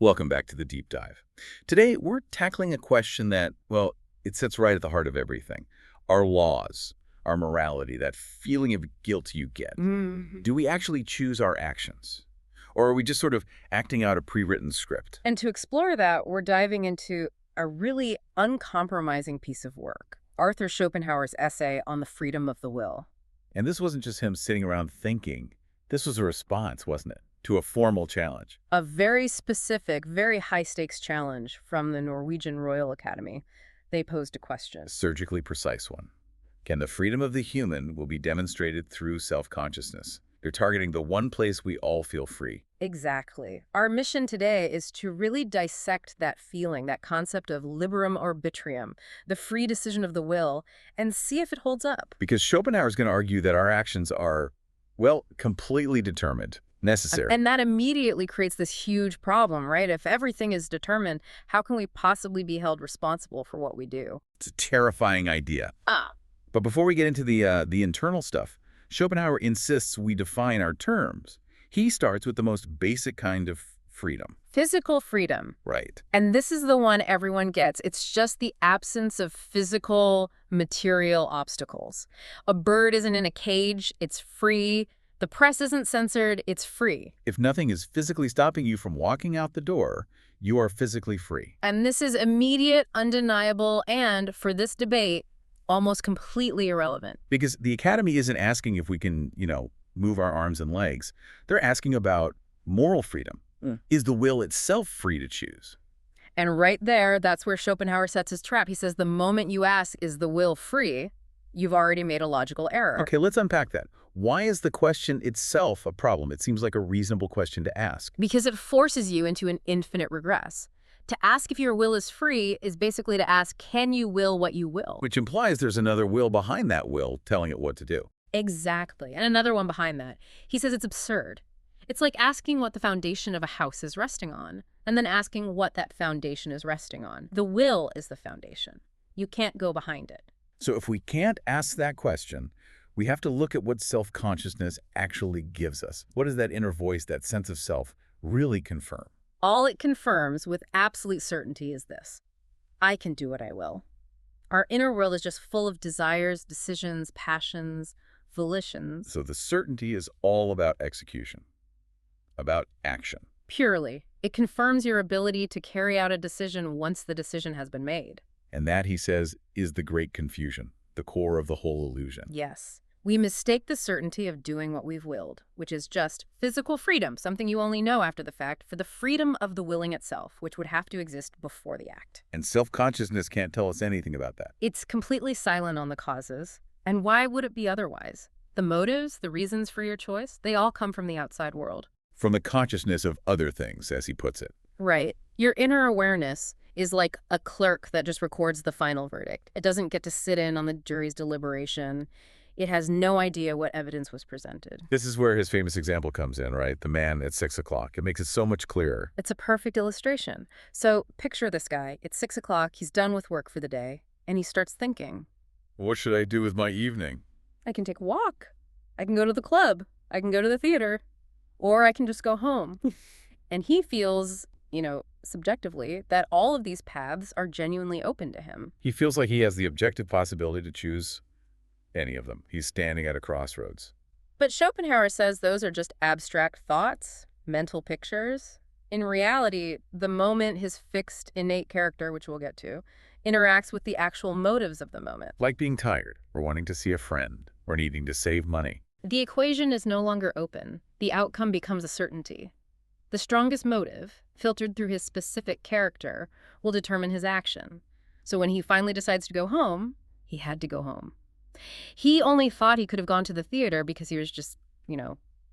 Welcome back to the Deep Dive. Today, we're tackling a question that, well, it sits right at the heart of everything. Our laws, our morality, that feeling of guilt you get. Do we actually choose our actions? Or are we just sort of acting out a pre-written script? And to explore that, we're diving into a really uncompromising piece of work, Arthur Schopenhauer's essay on the freedom of the will. And this wasn't just him sitting around thinking. This was a response, wasn't it, to a formal challenge? A very specific, very high-stakes challenge from the Norwegian Royal Academy. They posed a question. A surgically precise one. Can the freedom of the human will be demonstrated through self-consciousness? They're targeting the one place we all feel free. Exactly. Our mission today is to really dissect that feeling, that concept of liberum arbitrium, the free decision of the will, and see if it holds up. Because Schopenhauer is going to argue that our actions are, well, completely determined, necessary. And that immediately creates this huge problem, right? If everything is determined, how can we possibly be held responsible for what we do? It's a terrifying idea. But before we get into the internal stuff, Schopenhauer insists we define our terms. He starts with the most basic kind of freedom. Physical freedom. Right. And this is the one everyone gets. It's just the absence of physical, material obstacles. A bird isn't in a cage. It's free. The press isn't censored. It's free. If nothing is physically stopping you from walking out the door, you are physically free. And this is immediate, undeniable, and, for this debate, almost completely irrelevant. Because the Academy isn't asking if we can, move our arms and legs. They're asking about moral freedom. Is the will itself free to choose? And right there, that's where Schopenhauer sets his trap. He says the moment you ask, is the will free, you've already made a logical error. Okay, let's unpack that. Why is the question itself a problem? It seems like a reasonable question to ask. Because it forces you into an infinite regress. To ask if your will is free is basically to ask, can you will what you will? Which implies there's another will behind that will telling it what to do. Exactly. And another one behind that. He says it's absurd. It's like asking what the foundation of a house is resting on, and then asking what that foundation is resting on. The will is the foundation. You can't go behind it. So if we can't ask that question, we have to look at what self-consciousness actually gives us. What does that inner voice, that sense of self, really confirm? All it confirms with absolute certainty is this: I can do what I will. Our inner world is just full of desires, decisions, passions, volitions. So the certainty is all about execution, about action. Purely. It confirms your ability to carry out a decision once the decision has been made. And that, he says, is the great confusion, the core of the whole illusion. Yes. We mistake the certainty of doing what we've willed, which is just physical freedom, something you only know after the fact, for the freedom of the willing itself, which would have to exist before the act. And self-consciousness can't tell us anything about that. It's completely silent on the causes. And why would it be otherwise? The motives, the reasons for your choice, they all come from the outside world. From the consciousness of other things, as he puts it. Right. Your inner awareness is like a clerk that just records the final verdict. It doesn't get to sit in on the jury's deliberation. It has no idea what evidence was presented. This is where his famous example comes in, right? The man at 6 o'clock. It makes it so much clearer. It's a perfect illustration. So picture this guy. It's 6 o'clock. He's done with work for the day. And he starts thinking, What should I do with my evening? I can take a walk. I can go to the club. I can go to the theater. Or I can just go home. And he feels, subjectively, that all of these paths are genuinely open to him. He feels like he has the objective possibility to choose any of them. He's standing at a crossroads. But Schopenhauer says those are just abstract thoughts, mental pictures. In reality, the moment his fixed, innate character, which we'll get to, interacts with the actual motives of the moment. Like being tired, or wanting to see a friend, or needing to save money. The equation is no longer open. The outcome becomes a certainty. The strongest motive, filtered through his specific character, will determine his action. So when he finally decides to go home, he had to go home. He only thought he could have gone to the theater because he was just,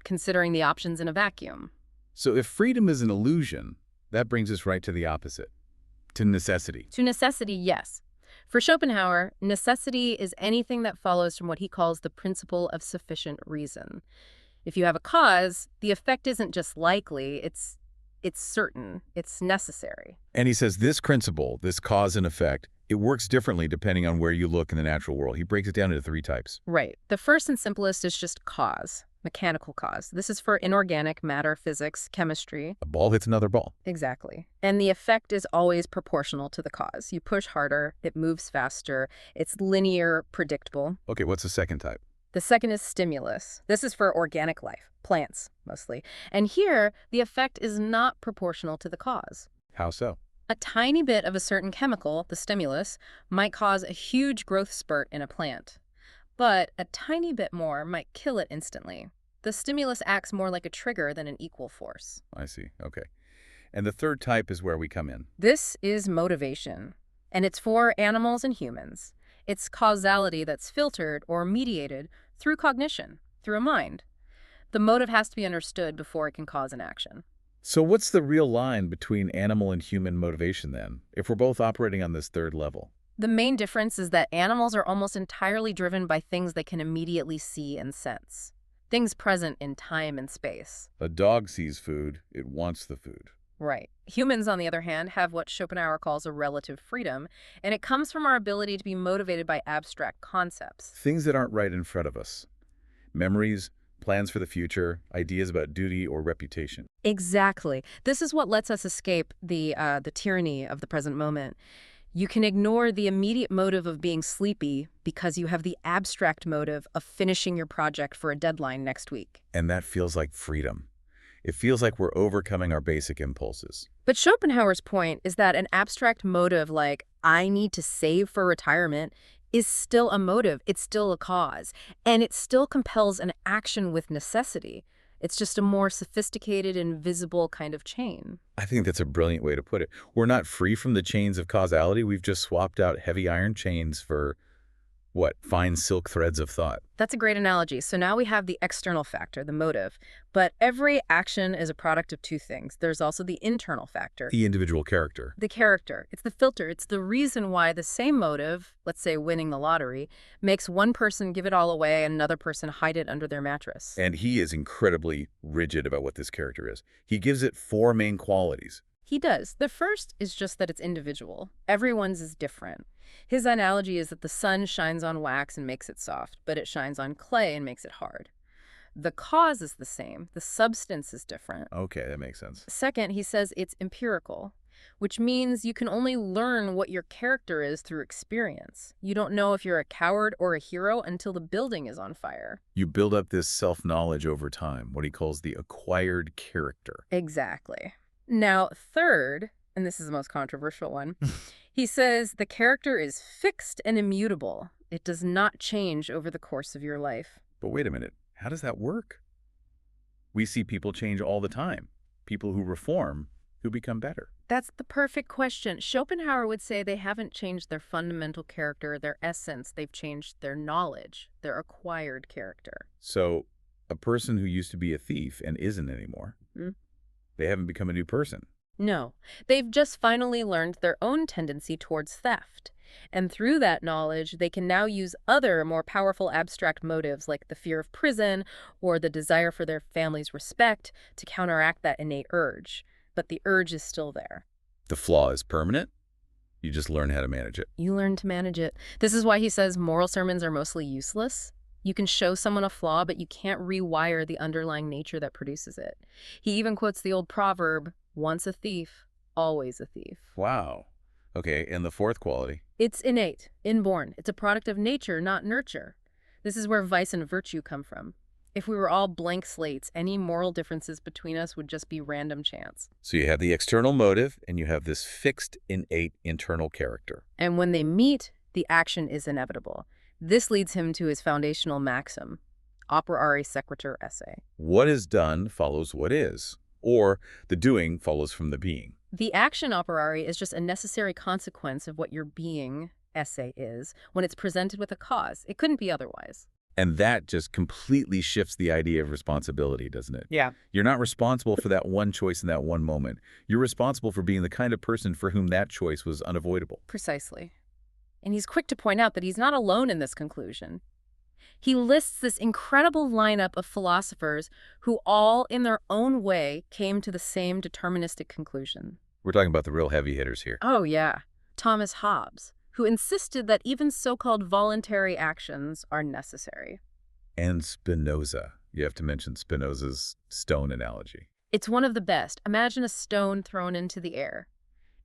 considering the options in a vacuum. So if freedom is an illusion, that brings us right to the opposite, to necessity. To necessity, yes. For Schopenhauer, necessity is anything that follows from what he calls the principle of sufficient reason. If you have a cause, the effect isn't just likely, it's certain, it's necessary. And he says this principle, this cause and effect, it works differently depending on where you look in the natural world. He breaks it down into 3 types. Right. The first and simplest is just cause. mechanical cause. This is for inorganic matter, physics, chemistry. A ball hits another ball. Exactly. And the effect is always proportional to the cause. You push harder, it moves faster, it's linear, predictable. Okay, what's the second type? The second is stimulus. This is for organic life, plants mostly. And here, the effect is not proportional to the cause. How so? A tiny bit of a certain chemical, the stimulus, might cause a huge growth spurt in a plant. But a tiny bit more might kill it instantly. The stimulus acts more like a trigger than an equal force. I see. Okay. And the third type is where we come in. This is motivation, and it's for animals and humans. It's causality that's filtered or mediated through cognition, through a mind. The motive has to be understood before it can cause an action. So what's the real line between animal and human motivation then, if we're both operating on this third level? The main difference is that animals are almost entirely driven by things they can immediately see and sense. Things present in time and space. A dog sees food, it wants the food. Right. Humans, on the other hand, have what Schopenhauer calls a relative freedom, and it comes from our ability to be motivated by abstract concepts. Things that aren't right in front of us. Memories, plans for the future, ideas about duty or reputation. Exactly. This is what lets us escape the tyranny of the present moment. You can ignore the immediate motive of being sleepy because you have the abstract motive of finishing your project for a deadline next week. And that feels like freedom. It feels like we're overcoming our basic impulses. But Schopenhauer's point is that an abstract motive like, I need to save for retirement, is still a motive, it's still a cause, and it still compels an action with necessity. It's just a more sophisticated and visible kind of chain. I think that's a brilliant way to put it. We're not free from the chains of causality. We've just swapped out heavy iron chains for, what, fine silk threads of thought. That's a great analogy. So now we have the external factor, the motive. But every action is a product of two things. There's also the internal factor. The individual character. The character. It's the filter. It's the reason why the same motive, let's say winning the lottery, makes one person give it all away and another person hide it under their mattress. And he is incredibly rigid about what this character is. He gives it four main qualities. He does. The first is just that it's individual. Everyone's is different. His analogy is that the sun shines on wax and makes it soft, but it shines on clay and makes it hard. The cause is the same. The substance is different. Okay, that makes sense. Second, he says it's empirical, which means you can only learn what your character is through experience. You don't know if you're a coward or a hero until the building is on fire. You build up this self-knowledge over time, what he calls the acquired character. Exactly. Now, third, and this is the most controversial one, he says the character is fixed and immutable. It does not change over the course of your life. But wait a minute, how does that work? We see people change all the time. People who reform, who become better. That's the perfect question. Schopenhauer would say they haven't changed their fundamental character, their essence. They've changed their knowledge, their acquired character. So a person who used to be a thief and isn't anymore, they haven't become a new person. No, they've just finally learned their own tendency towards theft. And through that knowledge, they can now use other, more powerful abstract motives like the fear of prison or the desire for their family's respect to counteract that innate urge. But the urge is still there. The flaw is permanent. You just learn how to manage it. You learn to manage it. This is why he says moral sermons are mostly useless. You can show someone a flaw, but you can't rewire the underlying nature that produces it. He even quotes the old proverb, once a thief, always a thief. Wow. Okay, and the fourth quality? It's innate, inborn. It's a product of nature, not nurture. This is where vice and virtue come from. If we were all blank slates, any moral differences between us would just be random chance. So you have the external motive, and you have this fixed, innate, internal character. And when they meet, the action is inevitable. This leads him to his foundational maxim, operare sequitur esse. What is done follows what is, or the doing follows from the being. The action operare is just a necessary consequence of what your being, esse, is when it's presented with a cause. It couldn't be otherwise. And that just completely shifts the idea of responsibility, doesn't it? Yeah. You're not responsible for that one choice in that one moment. You're responsible for being the kind of person for whom that choice was unavoidable. Precisely. And he's quick to point out that he's not alone in this conclusion. He lists this incredible lineup of philosophers who all, in their own way, came to the same deterministic conclusion. We're talking about the real heavy hitters here. Oh, yeah. Thomas Hobbes, who insisted that even so-called voluntary actions are necessary. And Spinoza. you have to mention Spinoza's stone analogy. It's one of the best. Imagine a stone thrown into the air.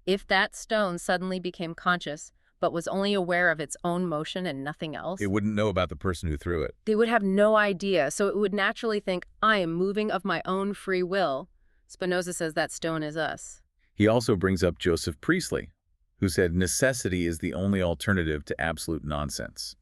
If that stone suddenly became conscious, but was only aware of its own motion and nothing else, It wouldn't know about the person who threw it. they would have no idea, so it would naturally think, I am moving of my own free will. Spinoza says that stone is us. He also brings up Joseph Priestley, who said necessity is the only alternative to absolute nonsense.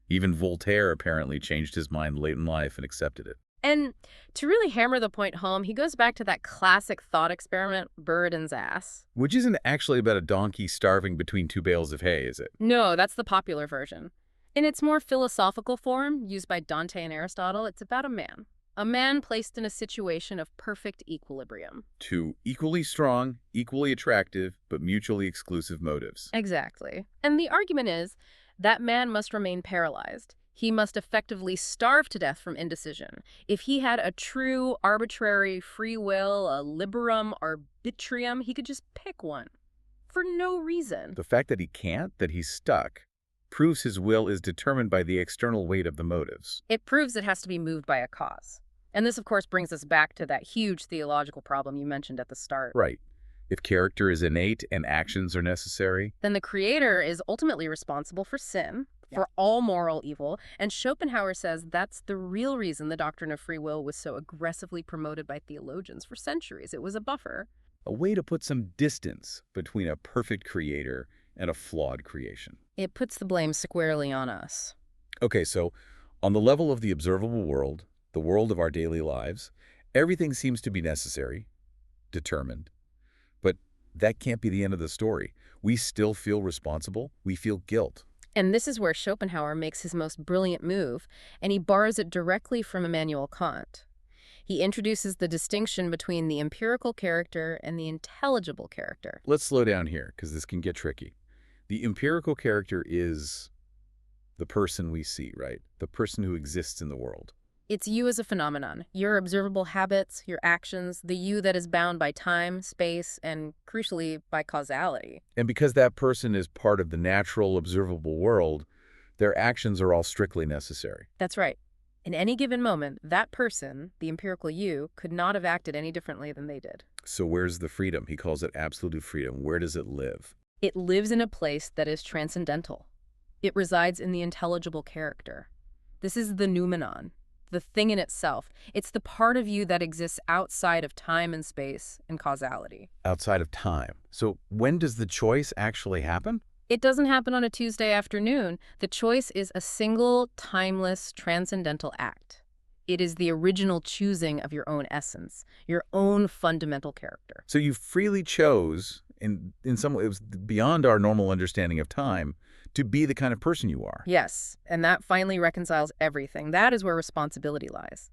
Even Voltaire apparently changed his mind late in life and accepted it. And to really hammer the point home, he goes back to that classic thought experiment, Buridan's ass. Which isn't actually about a donkey starving between two bales of hay, is it? No, that's the popular version. In its more philosophical form, used by Dante and Aristotle, it's about a man. A man placed in a situation of perfect equilibrium. Two equally strong, equally attractive, but mutually exclusive motives. Exactly. And the argument is that man must remain paralyzed. He must effectively starve to death from indecision. If he had a true, arbitrary free will, a liberum arbitrium, he could just pick one. For no reason. The fact that he can't, that he's stuck, proves his will is determined by the external weight of the motives. It proves it has to be moved by a cause. And this, of course, brings us back to that huge theological problem you mentioned at the start. Right. If character is innate and actions are necessary, Then the creator is ultimately responsible for sin, for all moral evil, and Schopenhauer says that's the real reason the doctrine of free will was so aggressively promoted by theologians for centuries. It was a buffer. a way to put some distance between a perfect creator and a flawed creation. It puts the blame squarely on us. Okay, so on the level of the observable world, the world of our daily lives, everything seems to be necessary, determined. But that can't be the end of the story. We still feel responsible. We feel guilt. And this is where Schopenhauer makes his most brilliant move, and he borrows it directly from Immanuel Kant. He introduces the distinction between the empirical character and the intelligible character. Let's slow down here, because this can get tricky. The empirical character is the person we see, right? The person who exists in the world. It's you as a phenomenon, your observable habits, your actions, the you that is bound by time, space, and, crucially, by causality. And because that person is part of the natural, observable world, their actions are all strictly necessary. That's right. In any given moment, that person, the empirical you, could not have acted any differently than they did. So where's the freedom? He calls it absolute freedom. Where does it live? It lives in a place that is transcendental. It resides in the intelligible character. This is the noumenon, the thing in itself. It's the part of you that exists outside of time and space and causality. Outside of time. So when does the choice actually happen? It doesn't happen on a Tuesday afternoon. The choice is a single, timeless, transcendental act. It is the original choosing of your own essence, your own fundamental character. So you freely chose, in some way, it was beyond our normal understanding of time, to be the kind of person you are. Yes, and that finally reconciles everything. That is where responsibility lies.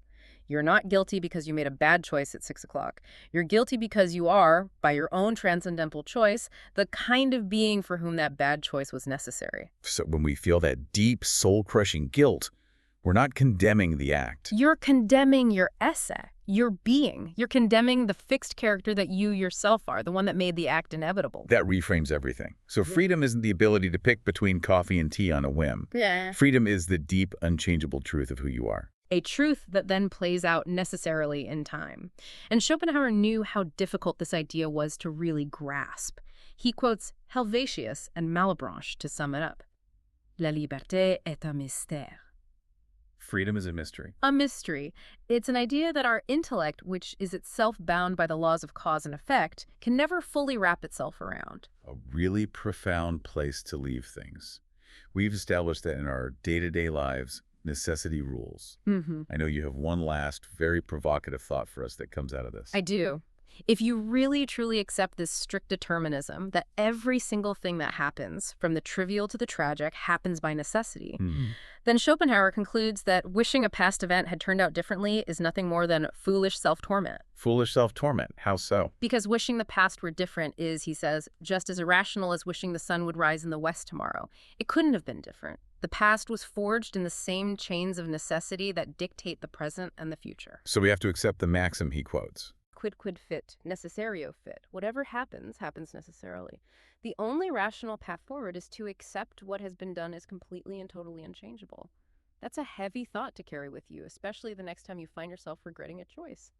You're not guilty because you made a bad choice at 6 o'clock. You're guilty because you are, by your own transcendental choice, the kind of being for whom that bad choice was necessary. So when we feel that deep, soul-crushing guilt, we're not condemning the act. You're condemning your esse, your being. You're condemning the fixed character that you yourself are, the one that made the act inevitable. That reframes everything. So freedom isn't the ability to pick between coffee and tea on a whim. Yeah. Freedom is the deep, unchangeable truth of who you are. A truth that then plays out necessarily in time. And Schopenhauer knew how difficult this idea was to really grasp. He quotes Helvetius and Malebranche to sum it up. La liberté est un mystère. Freedom is a mystery. A mystery. It's an idea that our intellect, which is itself bound by the laws of cause and effect, can never fully wrap itself around. A really profound place to leave things. We've established that in our day-to-day lives, necessity rules. I know you have one last, very provocative thought for us that comes out of this. I do. If you really truly accept this strict determinism, that every single thing that happens, from the trivial to the tragic, happens by necessity, then Schopenhauer concludes that wishing a past event had turned out differently is nothing more than foolish self-torment. Foolish self-torment. How so? Because wishing the past were different is, he says, just as irrational as wishing the sun would rise in the west tomorrow. It couldn't have been different. The past was forged in the same chains of necessity that dictate the present and the future. So we have to accept the maxim he quotes. Quid fit, necessario fit. Whatever happens, happens necessarily. The only rational path forward is to accept what has been done as completely and totally unchangeable. That's a heavy thought to carry with you, especially the next time you find yourself regretting a choice.